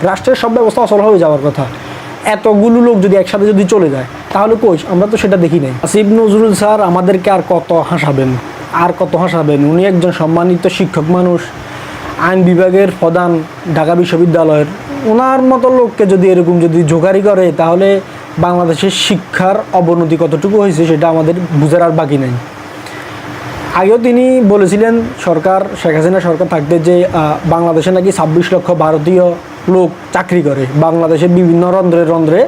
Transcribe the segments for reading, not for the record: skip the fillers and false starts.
রাষ্ট্রের সব ব্যবস্থা অচল হয়ে যাওয়ার কথা। এতগুলো লোক যদি একসাথে যদি চলে যায় তাহলে কই, আমরা তো সেটা দেখি নাই। আসিফ নজরুল স্যার আমাদেরকে আর কত হাসাবেন, উনি একজন সম্মানিত শিক্ষক মানুষ, আইন বিভাগের প্রধান ঢাকা বিশ্ববিদ্যালয়ের। ওনার মতো লোককে যদি এরকম যদি জোগাড়ি করে তাহলে বাংলাদেশের শিক্ষার অবনতি কতটুকু হয়েছে সেটা আমাদের বুঝার আর বাকি নাই। আগেও তিনি বলেছিলেন শেখ হাসিনা সরকার থাকতে যে বাংলাদেশে নাকি 26 লক্ষ ভারতীয় লোক চাকরি করে, বাংলাদেশের বিভিন্ন রন্ধ্রে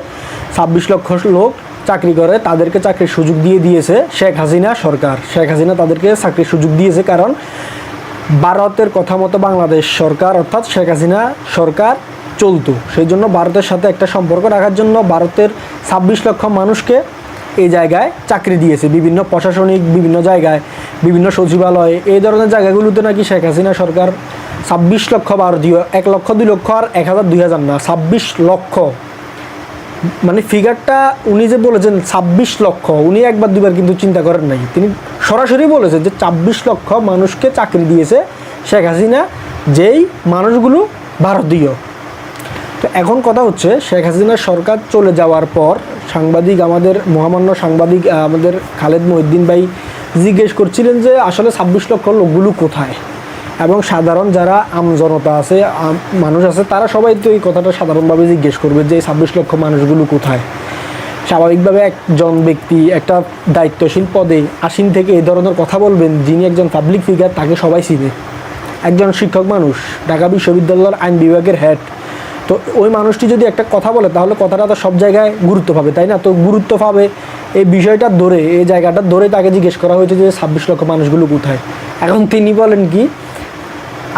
26 লক্ষ লোক চাকরি করে, তাদেরকে চাকরির সুযোগ দিয়েছে শেখ হাসিনা সরকার। শেখ হাসিনা তাদেরকে চাকরির সুযোগ দিয়েছে কারণ ভারতের কথা মতো বাংলাদেশ সরকার অর্থাৎ শেখ হাসিনা সরকার চলতো। সেই জন্য ভারতের সাথে একটা সম্পর্ক রাখার জন্য ভারতের 26 লক্ষ মানুষকে এই জায়গায় চাকরি দিয়েছে, বিভিন্ন প্রশাসনিক বিভিন্ন জায়গায়, বিভিন্ন সচিবালয়, এই ধরনের জায়গাগুলোতে নাকি শেখ হাসিনা সরকার 26 লক্ষ ভারতীয়, 1 লক্ষ 2 লক্ষ আর 1000 2000 না, 26 লক্ষ, মানে ফিগারটা উনি যে বলেছেন 26 লক্ষ, উনি একবার দুবার কিন্তু চিন্তা করেন নাই, তিনি সরাসরি বলেছেন যে 26 লক্ষ মানুষকে চাকরি দিয়েছে শেখ হাসিনা, যেই মানুষগুলো ভারতীয়। তো এখন কথা হচ্ছে শেখ হাসিনা সরকার চলে যাওয়ার পর আমাদের মহামান্য সাংবাদিক আমাদের খালেদ মহিউদ্দিন ভাই জিজ্ঞেস করছিলেন যে আসলে 26 লক্ষ লোকগুলো কোথায়, এবং সাধারণ যারা আমজনতা আছে, মানুষ আছে, তারা সবাই তো এই কথাটা সাধারণভাবে জিজ্ঞেস করবে যে 26 লক্ষ মানুষগুলো কোথায়। স্বাভাবিকভাবে একজন ব্যক্তি একটা দায়িত্বশীল পদে আসীন থেকে এই ধরনের কথা বলবেন, যিনি একজন পাবলিক ফিগার, তাকে সবাই চিনে, একজন শিক্ষক মানুষ, ঢাকা বিশ্ববিদ্যালয়ের আইন বিভাগের হেড। তো ওই মানুষটি যদি একটা কথা বলে তাহলে কথাটা তো সব জায়গায় গুরুত্ব পাবে, তাই না? তো গুরুত্ব পাবে এই বিষয়টা ধরে, এই জায়গাটা ধরে তাকে জিজ্ঞেস করা হয়েছে যে 26 লক্ষ মানুষগুলো কোথায়। এখন তিনি বলেন কি,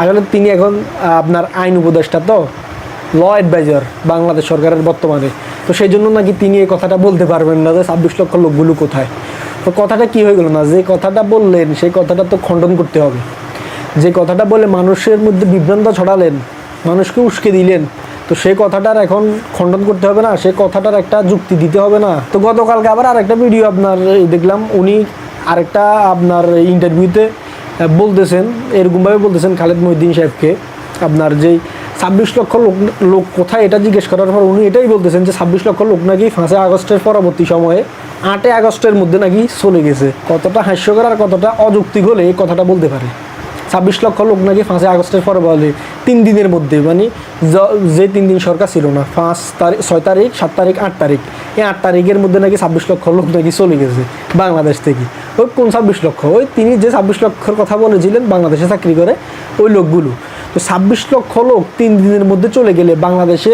আসলে তিনি এখন আপনার আইন উপদেষ্টা, তো ল অ্যাডভাইজার বাংলাদেশ সরকারের বর্তমানে, তো সেই জন্য নাকি তিনি এই কথাটা বলতে পারবেন না যে 26 লক্ষ লোকগুলো কোথায়। তো কথাটা কি হয়ে গেল না, যে কথাটা বললেন সেই কথাটা তো খণ্ডন করতে হবে। যে কথাটা বলে মানুষের মধ্যে বিভ্রান্ত ছড়ালেন, মানুষকে উস্কে দিলেন, তো সেই কথাটার এখন খণ্ডন করতে হবে না, সেই কথাটার একটা যুক্তি দিতে হবে না। তো গতকালকে আবার আরেকটা ভিডিও আপনার দেখলাম, উনি আরেকটা আপনার ইন্টারভিউতে বলতেছেন, এরকমভাবে বলতেছেন খালেদ মহিউদ্দিন সাহেবকে, আপনার যেই 26 লক্ষ লোক কোথায় এটা জিজ্ঞেস করার পর উনি এটাই বলতেছেন যে 26 লক্ষ লোক নাকি 5 আগস্টের পরবর্তী সময়ে 8 আগস্টের মধ্যে নাকি চলে গেছে। কতটা হাস্যকর আর কতটা অযৌক্তিক হলে এই কথাটা বলতে পারে। 26 লক্ষ লোক নাকি 5 আগস্টের পরে বলে 3 দিনের মধ্যে, মানে যে 3 দিন সরকার ছিল না, 5 তারিখ 6 তারিখ 7 তারিখ 8 তারিখ, এই 8 তারিখের মধ্যে নাকি 26 লক্ষ লোক নাকি চলে গেছে বাংলাদেশ থেকে। ওই কোন 26 লক্ষ? ওই তিনি যে 26 লক্ষর কথা বলেছিলেন বাংলাদেশে চাকরি করে ওই লোকগুলো। তো 26 লক্ষ লোক 3 দিনের মধ্যে চলে গেলে বাংলাদেশে,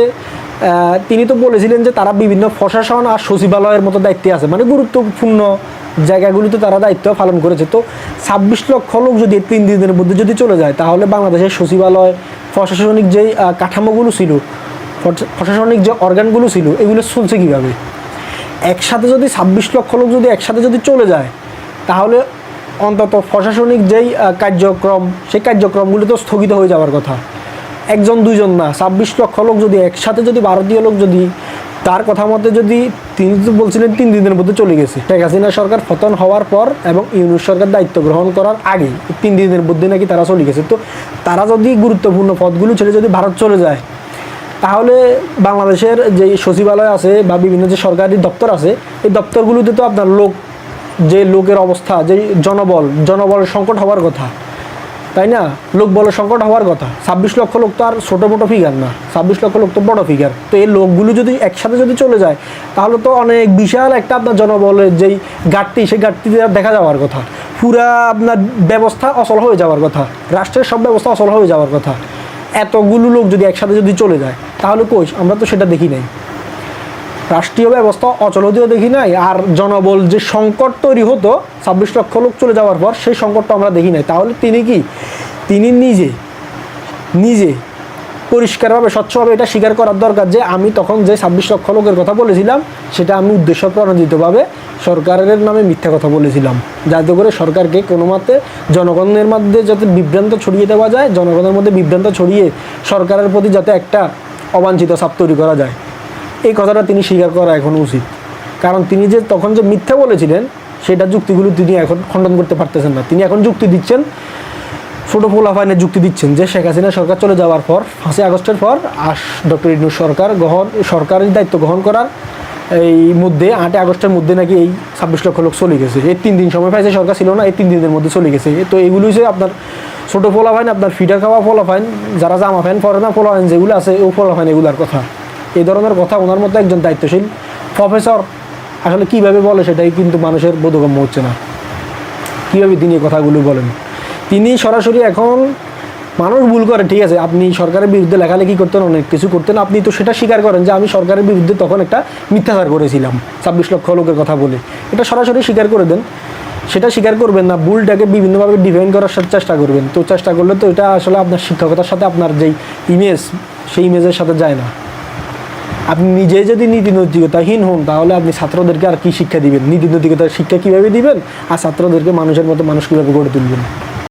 তিনি তো বলেছিলেন যে তারা বিভিন্ন প্রশাসন আর সচিবালয়ের মতো দায়িত্বে আছে, মানে গুরুত্বপূর্ণ জায়গাগুলিতে তারা দায়িত্ব পালন করেছে। তো 26 লক্ষ লোক যদি 3 দিনের মধ্যে যদি চলে যায় তাহলে বাংলাদেশের সচিবালয়, প্রশাসনিক যেই কাঠামোগুলো ছিল, প্রশাসনিক যে অর্গানগুলো ছিল, এগুলো চলছে কীভাবে? একসাথে যদি 26 লক্ষ লোক যদি একসাথে যদি চলে যায় তাহলে অন্তত প্রশাসনিক যেই কার্যক্রম, সেই কার্যক্রমগুলো তো স্থগিত হয়ে যাওয়ার কথা। একজন দুইজন না, 26 লক্ষ লোক যদি একসাথে যদি ভারতীয় লোক যদি তার কথা মতে যদি, তিনি তো বলছিলেন 3 দিনের মধ্যে চলে গেছে, শেখ হাসিনা সরকার পতন হওয়ার পর এবং ইউনূস সরকার দায়িত্ব গ্রহণ করার আগে 3 দিনের মধ্যে নাকি তারা চলে গেছে। তো তারা যদি গুরুত্বপূর্ণ পদগুলো ছেড়ে যদি ভারত চলে যায় তাহলে বাংলাদেশের যে সচিবালয় আছে বা বিভিন্ন যে সরকারি দপ্তর আছে, এই দপ্তরগুলোতে তো আপনার যে লোকের অবস্থা, যে জনবল সংকট হওয়ার কথা, তাই না? লোকবলের সংকট হওয়ার কথা। 26 লক্ষ লোক তো আর ছোটো মোটো ফিগার না, 26 লক্ষ লোক তো বড় ফিগার। তো এই লোকগুলো যদি একসাথে যদি চলে যায় তাহলে তো অনেক বিশাল একটা আপনার জনবলের যেই ঘাটতি, সেই ঘাটতিতে দেখা যাওয়ার কথা, পুরা আপনার ব্যবস্থা অচল হয়ে যাওয়ার কথা, রাষ্ট্রের সব ব্যবস্থা অচল হয়ে যাওয়ার কথা। এতগুলো লোক যদি একসাথে যদি চলে যায় তাহলে কই, আমরা তো সেটা দেখি নাই। রাষ্ট্রীয় ব্যবস্থা অচল হতেও দেখি নাই, আর জনবল যে সংকট তৈরি হতো 26 লক্ষ লোক চলে যাওয়ার পর, সেই সংকটটা আমরা দেখি নাই। তাহলে তিনি নিজে পরিষ্কারভাবে স্বচ্ছভাবে এটা স্বীকার করার দরকার যে আমি তখন যে 26 লক্ষ লোকের কথা বলেছিলাম সেটা আমি উদ্দেশ্য প্রণোদিতভাবে সরকারের নামে মিথ্যা কথা বলেছিলাম, যাতে করে সরকারকে কোনো মতে জনগণের মধ্যে যাতে বিভ্রান্ত ছড়িয়ে দেওয়া যায়, জনগণের মধ্যে বিভ্রান্ত ছড়িয়ে সরকারের প্রতি যাতে একটা অবাঞ্ছিত চাপ তৈরি করা যায়। এই কথাটা তিনি স্বীকার করা এখন উচিত, কারণ তিনি যে তখন যে মিথ্যা বলেছিলেন সেটা যুক্তিগুলো তিনি এখন খণ্ডন করতে পারতেছেন না। তিনি এখন যুক্তি দিচ্ছেন ছোটো পোলাপাইনের যুক্তি দিচ্ছেন যে শেখ হাসিনা সরকার চলে যাওয়ার পর 5ই আগস্টের পর ডক্টর ইউনূস সরকারের দায়িত্ব গ্রহণ করার এই মধ্যে 8ই আগস্টের মধ্যে নাকি এই 26 লক্ষ লোক চলে গেছে। এই 3 দিন সময় পাইছে সরকার ছিল না, এই 3 দিনের মধ্যে চলে গেছে। তো এগুলো হচ্ছে আপনার ছোটো পোলাপাইন, আপনার ফিডার খাওয়া পোলাপাইন, যারা জামা প্যান্ট পরে না পোলাপাইন যেগুলো আছে ও পোলাপাইন এগুলার কথা, এই ধরনের কথা ওনার মতো একজন দায়িত্বশীল প্রফেসর আসলে কীভাবে বলে সেটাই কিন্তু মানুষের বোধগম্য হচ্ছে না। কীভাবে তিনি এই কথাগুলো বলেন? তিনি সরাসরি এখন মানুষ ভুল করে, ঠিক আছে, আপনি সরকারের বিরুদ্ধে লেখালেখি করতেন, অনেক কিছু করতেন, আপনি তো সেটা স্বীকার করেন যে আমি সরকারের বিরুদ্ধে তখন একটা মিথ্যাচার করেছিলাম 26 লক্ষ লোকের কথা বলে, এটা সরাসরি স্বীকার করে দেন। সেটা স্বীকার করবেন না, ভুলটাকে বিভিন্নভাবে ডিফেন্ড করার চেষ্টা করবেন। তো চেষ্টা করলে তো এটা আসলে আপনার শিক্ষকতার সাথে আপনার যেই ইমেজ, সেই ইমেজের সাথে যায় না। আপনি নিজে যদি নীতি নৈতিকতাহীন হন তাহলে আপনি ছাত্রদেরকে আর কি শিক্ষা দিবেন? নীতি নৈতিকতার শিক্ষা কীভাবে দিবেন? আর ছাত্রদেরকে মানুষের মতো মানুষ কীভাবে গড়ে তুলবেন?